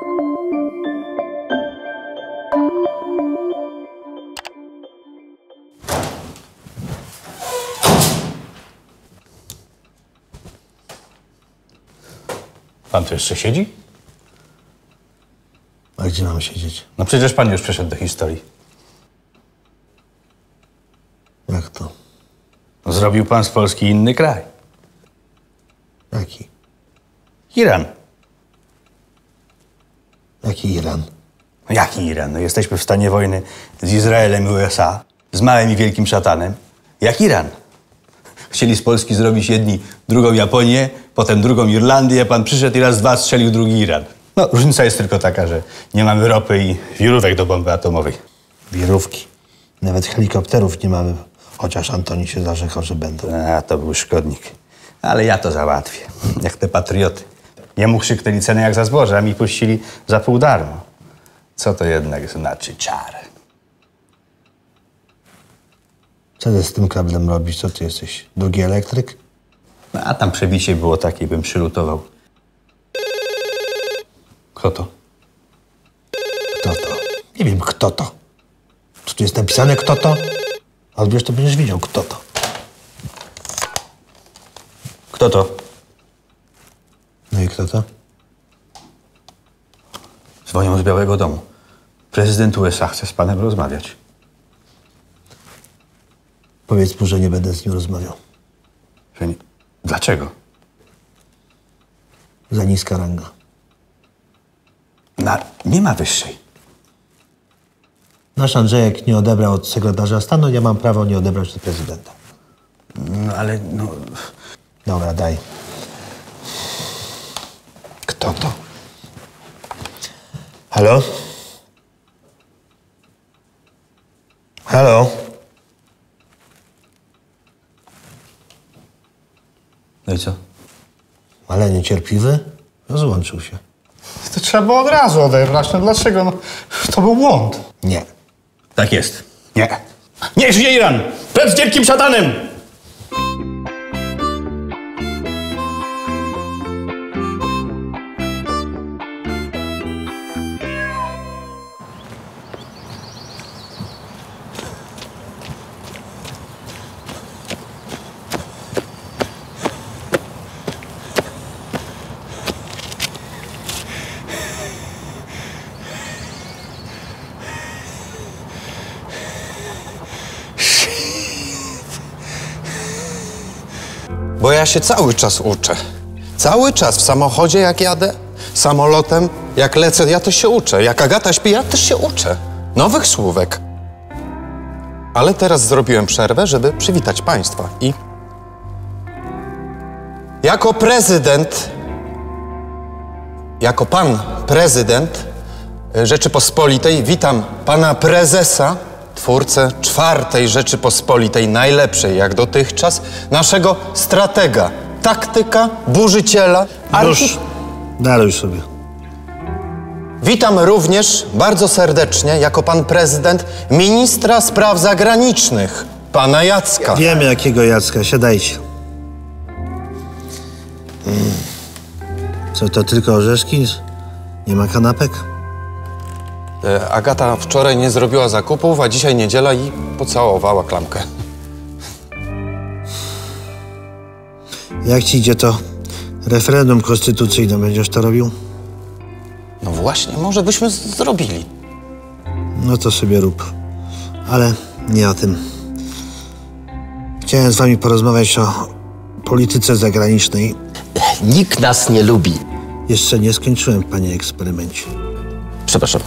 Pan tu jeszcze siedzi? A gdzie mam siedzieć? No przecież pan już przeszedł do historii. Jak to? No, zrobił pan z Polski inny kraj. Jaki? Iran. Jaki Iran? No jaki Iran? No jesteśmy w stanie wojny z Izraelem i USA, z małym i wielkim szatanem. Jak Iran. Chcieli z Polski zrobić jedni drugą Japonię, potem drugą Irlandię, a pan przyszedł i raz, dwa strzelił drugi Iran. No, różnica jest tylko taka, że nie mamy ropy i wirówek do bomby atomowej. Wirówki. Nawet helikopterów nie mamy, chociaż Antoni się zarzekał, że będą. A, to był szkodnik. Ale ja to załatwię, jak te patrioty. Jemu krzyknęli cenę jak za zboże, a mi puścili za pół darmo. Co to jednak znaczy czar? Co ty z tym kablem robisz? Co ty jesteś? Drugi elektryk? No, a tam przebicie było takie, bym przylutował. Kto to? Kto to? Nie wiem, kto to. Co tu jest napisane, kto to? A odbierz, to będziesz widział, kto to. Kto to? No i kto to? Dzwonią z Białego Domu. Prezydent USA chce z panem rozmawiać. Powiedz mu, że nie będę z nim rozmawiał. Że nie... Dlaczego? Za niska ranga. Nie ma wyższej. Nasz Andrzejek nie odebrał od sekretarza stanu, ja mam prawo nie odebrać od prezydenta. No ale no... Dobra, daj. Kto to? Halo? Halo? No i co? Ale niecierpliwy? Rozłączył się. To trzeba było od razu odebrać. No dlaczego? No, to był błąd. Nie. Tak jest. Nie. Nie żyje Iran! Precz z wielkim szatanem! Bo ja się cały czas uczę. Cały czas w samochodzie jak jadę, samolotem jak lecę, ja też się uczę. Jak Agata śpi, ja też się uczę. Nowych słówek. Ale teraz zrobiłem przerwę, żeby przywitać państwa. I jako prezydent, jako pan prezydent Rzeczypospolitej witam pana prezesa, twórcę czwartej Rzeczypospolitej, najlepszej jak dotychczas, naszego stratega, taktyka, burzyciela. Już, daruj sobie. Witam również bardzo serdecznie, jako pan prezydent, ministra spraw zagranicznych, pana Jacka. Wiemy, jakiego Jacka. Siadajcie. Co, to tylko orzeszki? Nie ma kanapek? Agata wczoraj nie zrobiła zakupów, a dzisiaj niedziela i pocałowała klamkę. Jak ci idzie to referendum konstytucyjne? Będziesz to robił? No właśnie, może byśmy zrobili. No to sobie rób. Ale nie o tym. Chciałem z wami porozmawiać o polityce zagranicznej. Nikt nas nie lubi. Jeszcze nie skończyłem, panie eksperymencie. Przepraszam.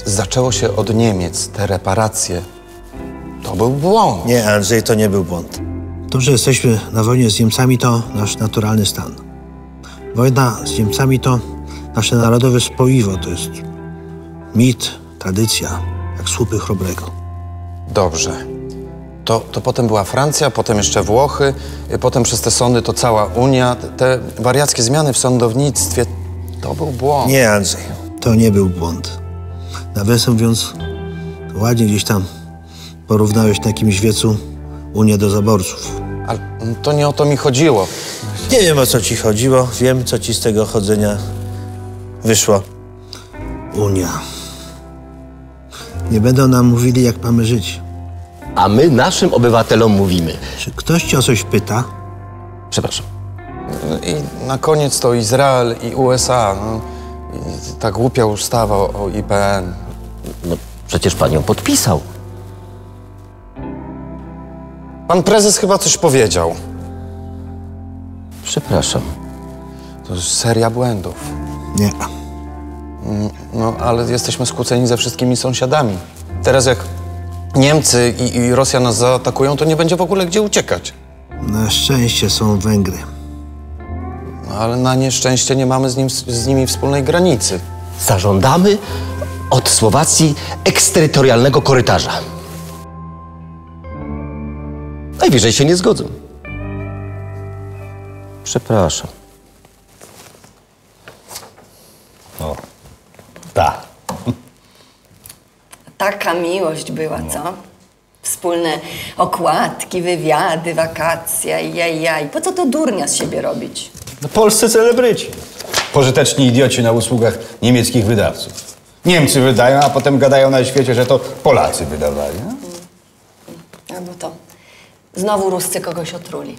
Zaczęło się od Niemiec, te reparacje. To był błąd. Nie, Andrzej, to nie był błąd. To, że jesteśmy na wojnie z Niemcami, to nasz naturalny stan. Wojna z Niemcami to nasze narodowe spoiwo. To jest mit, tradycja, jak słupy chrobrego. Dobrze. To potem była Francja, potem jeszcze Włochy, potem przez te sądy to cała Unia. Te wariackie zmiany w sądownictwie, to był błąd. Nie, Andrzej, to nie był błąd. Nawiasem mówiąc, to ładnie gdzieś tam porównałeś na jakimś wiecu Unię do zaborców. Ale to nie o to mi chodziło. Nie wiem, o co ci chodziło. Wiem, co ci z tego chodzenia wyszło. Unia. Nie będą nam mówili, jak mamy żyć. A my naszym obywatelom mówimy. Czy ktoś cię o coś pyta? Przepraszam. I na koniec to Izrael i USA. No. I ta głupia ustawa o IPN. No przecież pan ją podpisał. Pan prezes chyba coś powiedział. Przepraszam. To jest seria błędów. Nie. No, ale jesteśmy skłóceni ze wszystkimi sąsiadami. Teraz jak Niemcy i Rosja nas zaatakują, to nie będzie w ogóle gdzie uciekać. Na szczęście są Węgry. No, ale na nieszczęście nie mamy z nimi wspólnej granicy. Zażądamy od Słowacji eksterytorialnego korytarza. Najwyżej się nie zgodzą. Przepraszam. O, tak. Taka miłość była, co? Wspólne okładki, wywiady, wakacje, jaj. Po co to durnia z siebie robić? No, polscy celebryci. Pożyteczni idioci na usługach niemieckich wydawców. Niemcy wydają, a potem gadają na świecie, że to Polacy wydawali. No? Albo to. Znowu Ruscy kogoś otruli.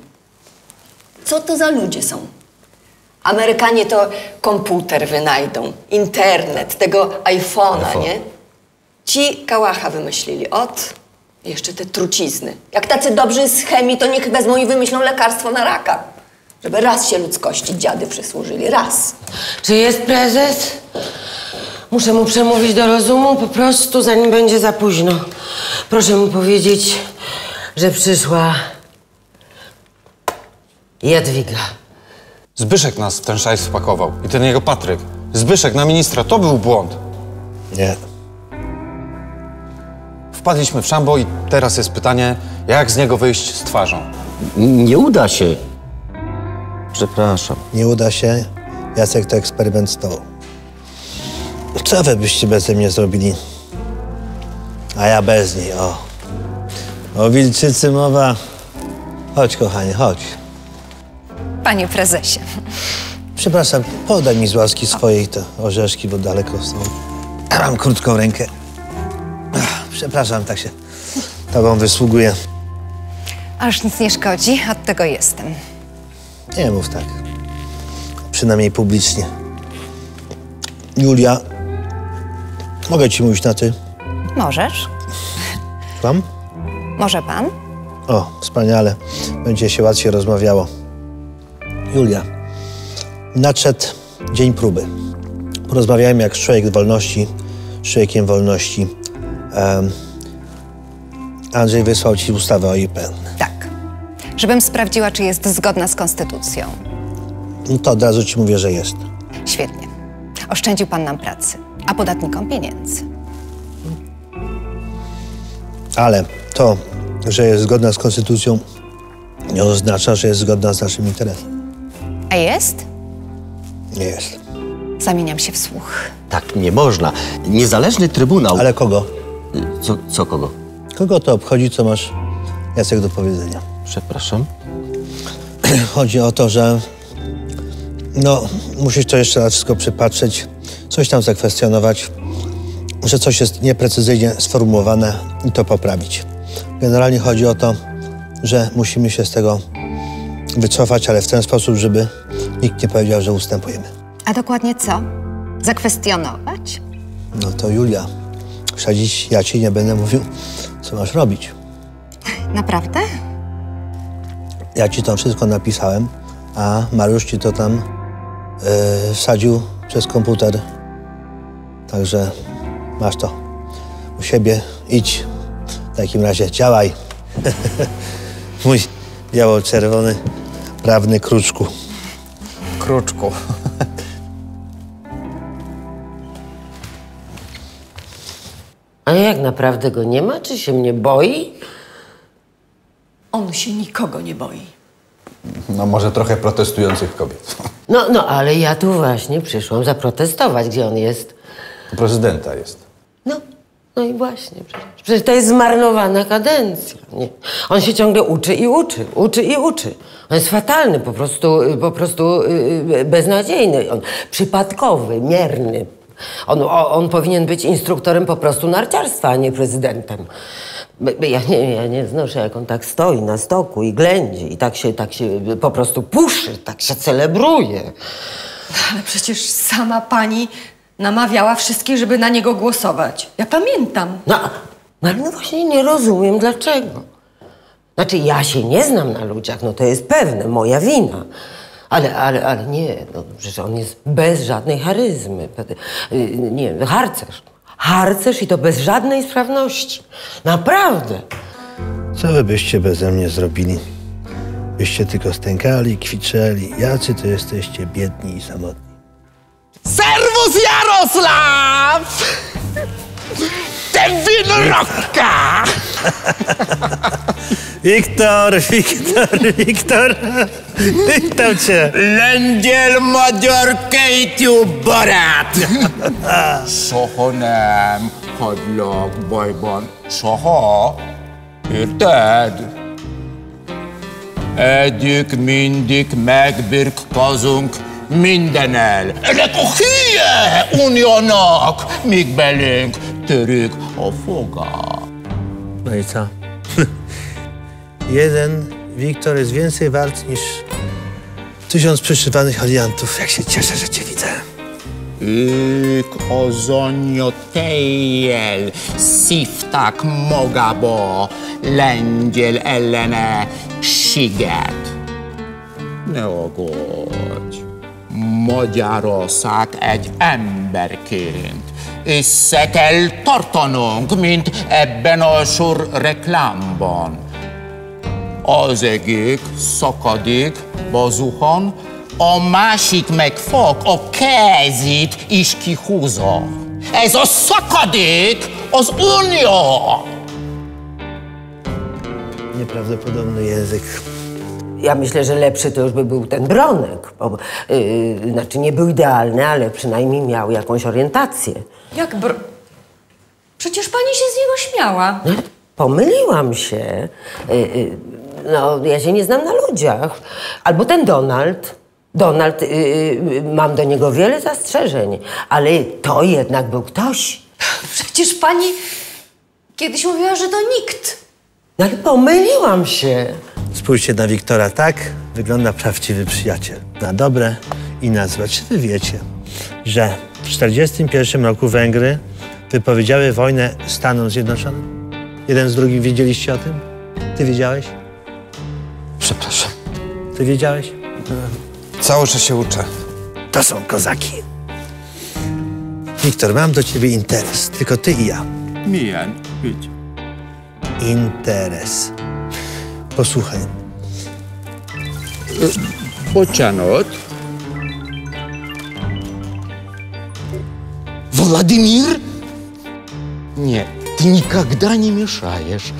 Co to za ludzie są? Amerykanie to komputer wynajdą, internet, tego iPhone'a, nie? Ci kałacha wymyślili. Jeszcze te trucizny. Jak tacy dobrzy z chemii, to niech wezmą i wymyślą lekarstwo na raka. Żeby raz się ludzkości dziady przysłużyli. Raz. Czy jest prezes? Muszę mu przemówić do rozumu po prostu, zanim będzie za późno. Proszę mu powiedzieć, że przyszła Jadwiga. Zbyszek nas w ten szajs wpakował. I ten jego Patryk. Zbyszek na ministra, to był błąd. Nie. Wpadliśmy w szambo i teraz jest pytanie, jak z niego wyjść z twarzą. Nie uda się. Przepraszam. Nie uda się. Jacek to eksperyment z tobą. Co wy byście beze mnie zrobili? A ja bez niej, o. O wilczycy mowa. Chodź, kochanie, chodź. Panie prezesie. Przepraszam, podaj mi z łaski swojej te orzeszki, bo daleko są. Mam krótką rękę. Przepraszam, tak się tobą wysługuję. Aż nic nie szkodzi, od tego jestem. Nie mów tak. Przynajmniej publicznie. Julia, mogę ci mówić na ty? Możesz? Słucham? Może pan? O, wspaniale. Będzie się łatwiej rozmawiało. Julia, nadszedł dzień próby. Porozmawiałem jak człowiek wolności, z człowiekiem wolności. Andrzej wysłał ci ustawę o IPN. Tak. Żebym sprawdziła, czy jest zgodna z konstytucją. No to od razu ci mówię, że jest. Świetnie. Oszczędził pan nam pracy, a podatnikom pieniędzy. Ale to, że jest zgodna z konstytucją, nie oznacza, że jest zgodna z naszym interesem. A jest? Nie jest. Zamieniam się w słuch. Tak nie można. Niezależny trybunał... Ale kogo? Co kogo? Kogo to obchodzi, co masz, Jacek, do powiedzenia? Przepraszam. Chodzi o to, że musisz to jeszcze raz wszystko przypatrzeć, coś tam zakwestionować, że coś jest nieprecyzyjnie sformułowane i to poprawić. Generalnie chodzi o to, że musimy się z tego wycofać, ale w ten sposób, żeby nikt nie powiedział, że ustępujemy. A dokładnie co? Zakwestionować? No to Julia, dziś ja ci nie będę mówił, co masz robić. Naprawdę? Ja ci to wszystko napisałem, a Mariusz ci to tam wsadził przez komputer. Także masz to u siebie, idź. W takim razie działaj. Mój biało-czerwony prawny kruczku. Kruczku. A jak naprawdę go nie ma? Czy się mnie boi? On się nikogo nie boi. No może trochę protestujących kobiet. No, ale ja tu właśnie przyszłam zaprotestować, gdzie on jest. U prezydenta jest. No i właśnie, przecież to jest zmarnowana kadencja. Nie? On się ciągle uczy i uczy. On jest fatalny, po prostu beznadziejny. On przypadkowy, mierny. On powinien być instruktorem po prostu narciarstwa, a nie prezydentem. Ja nie znoszę, jak on tak stoi na stoku i ględzi i tak się po prostu puszy, tak się celebruje. Ale przecież sama pani namawiała wszystkich, żeby na niego głosować. Ja pamiętam. No właśnie nie rozumiem dlaczego. Znaczy, ja się nie znam na ludziach, no to jest pewne, moja wina. Ale nie, no przecież on jest bez żadnej charyzmy. Nie, harcerz. Harcerz i to bez żadnej sprawności. Naprawdę. Co wy byście beze mnie zrobili? Byście tylko stękali, kwiczeli. Jacy to jesteście biedni i samotni. Serwus Jarosław! Ten winrocka! Wiktor! Witam cię! Lędziel, Madiorkę i Borat! Sohonem, hodlok, bojbon, soho, érted? Egyik mindig megbirkkozunk mindennel. Ennek a hülye unionak, míg belünk törik a foga. No i co? Jeden Wiktor jest więcej wart niż 1000 przyszywanych aliantów. Jak się cieszę, że cię widzę. Ők azonja tejjel szívták magába lengyel ellene siget. Ne aggódj! Magyarország egy emberként össze kell tartanunk, mint ebben a sor reklámban. Az egyik szakadék bazuhan, a másik meg fog, a kezét is kihúzza. Ez a szakadék az Unió! Nieprawdopodobny język. Ja myślę, że lepszy to już by był ten Bronek. Bo, znaczy nie był idealny, ale przynajmniej miał jakąś orientację. Jak Przecież pani się z niego śmiała. No, pomyliłam się. No, ja się nie znam na ludziach. Albo ten Donald. Mam do niego wiele zastrzeżeń, ale to jednak był ktoś. Przecież pani kiedyś mówiła, że to nikt. No, ale pomyliłam się. Spójrzcie na Wiktora, tak wygląda prawdziwy przyjaciel. Na dobre i na złe. Czy wy wiecie, że w 1941 roku Węgry wypowiedziały wojnę Stanom Zjednoczonym? Jeden z drugim wiedzieliście o tym? Ty wiedziałeś? Przepraszam. Ty wiedziałeś? Cały czas się uczę. To są kozaki. Wiktor, mam do ciebie interes. Tylko ty i ja. Milyen ügy? Interes. Posłuchaj. Bocsánat. Владимир? Нет, ты никогда не мешаешь.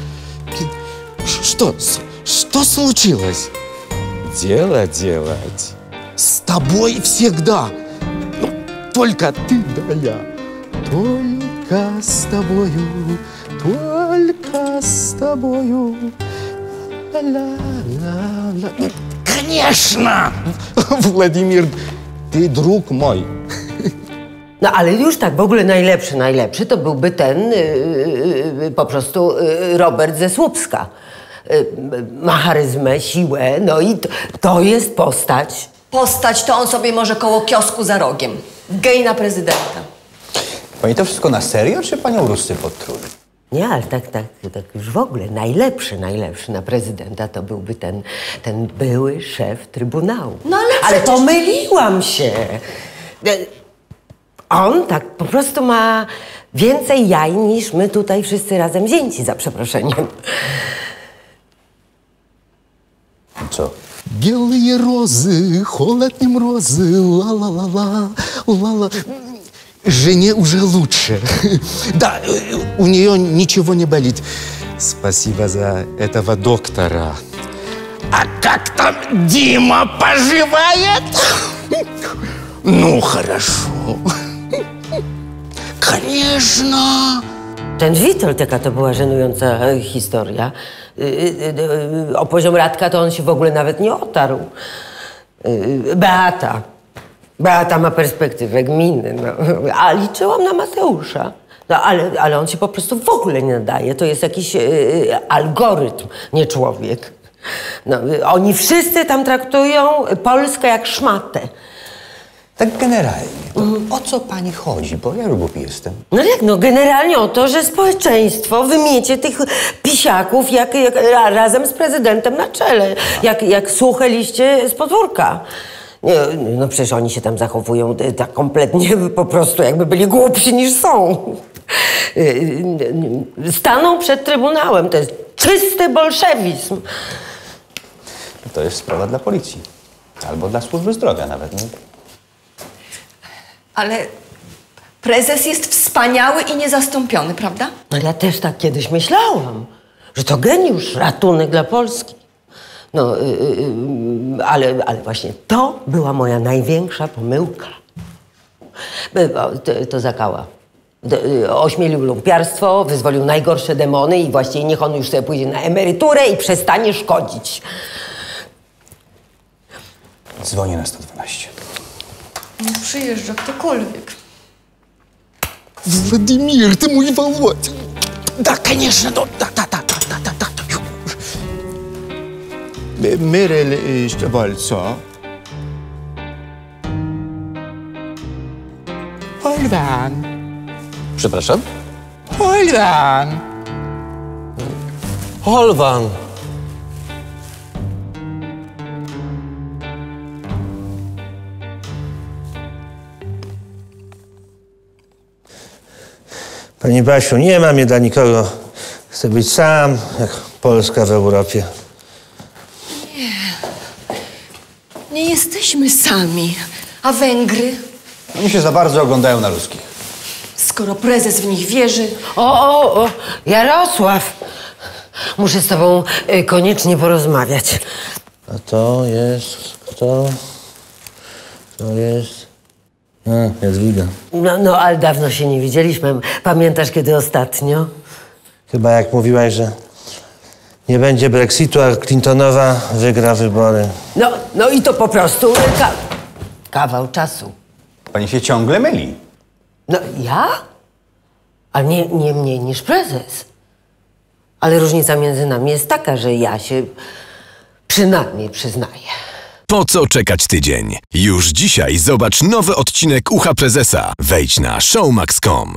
Что случилось? Дело делать. С тобой всегда. Ну, только ты да я. Только с тобою. Только с тобою. Ла-ла-ла. Конечно! Владимир, ты друг мой. No ale już tak w ogóle najlepszy to byłby ten po prostu Robert ze Słupska. Ma charyzmę, siłę, no i to jest postać. Postać to on sobie może koło kiosku za rogiem. Gej na prezydenta. Pani to wszystko na serio, czy panią Ruscy podtruli? Nie, ale tak już w ogóle najlepszy na prezydenta to byłby ten były szef Trybunału. No ale Ale przecież... pomyliłam się. On tak po prostu ma więcej jaj niż my tutaj wszyscy razem wzięci, za przeproszeniem. Co? Белые розы, холодные морозы, ла-ла-ла-ла, ла-ла. Жене уже лучше. Да, у нее ничего не болит. Спасибо за этого доктора. А как там Дима поживает? Ну, хорошо. Конечно. Ten Witold, jaka to była żenująca historia. O poziom Radka to on się w ogóle nawet nie otarł. Beata. Beata ma perspektywę gminy, no. A liczyłam na Mateusza. No, ale on się po prostu w ogóle nie nadaje. To jest jakiś algorytm, nie człowiek. No, oni wszyscy tam traktują Polskę jak szmatę. Tak generalnie, to o co pani chodzi? Bo ja głupi jestem. No jak, no generalnie o to, że społeczeństwo wymiecie tych pisiaków jak razem z prezydentem na czele. Jak suche liście z podwórka. Nie, no przecież oni się tam zachowują tak kompletnie po prostu, jakby byli głupsi niż są. Staną przed trybunałem. To jest czysty bolszewizm. To jest sprawa dla policji. Albo dla służby zdrowia nawet. No. Ale prezes jest wspaniały i niezastąpiony, prawda? No ja też tak kiedyś myślałam, że to geniusz, ratunek dla Polski. No, ale właśnie to była moja największa pomyłka. To Zakała. Ośmielił lumpiarstwo, wyzwolił najgorsze demony i właściwie niech on już sobie pójdzie na emeryturę i przestanie szkodzić. Dzwonię na 112. Nie przyjeżdża ktokolwiek. Владимир, ты мой Володя. Да, конечно, да. Myrel Szczebolco. Olwan. Przepraszam? Olwan. Holwan. Pani Basiu, nie ma mnie dla nikogo. Chcę być sam, jak Polska w Europie. Nie jesteśmy sami. A Węgry? Oni się za bardzo oglądają na ruskich. Skoro prezes w nich wierzy... O, Jarosław! Muszę z tobą koniecznie porozmawiać. A to jest... Kto? To jest... Jadwiga. No, ale dawno się nie widzieliśmy. Pamiętasz, kiedy ostatnio? Chyba jak mówiłaś, że nie będzie Brexitu, a Clintonowa wygra wybory. No i to po prostu kawał czasu. Pani się ciągle myli. No ja? Ale nie mniej niż prezes. Ale różnica między nami jest taka, że ja się przynajmniej przyznaję. Po co czekać tydzień? Już dzisiaj zobacz nowy odcinek Ucha Prezesa. Wejdź na showmax.com.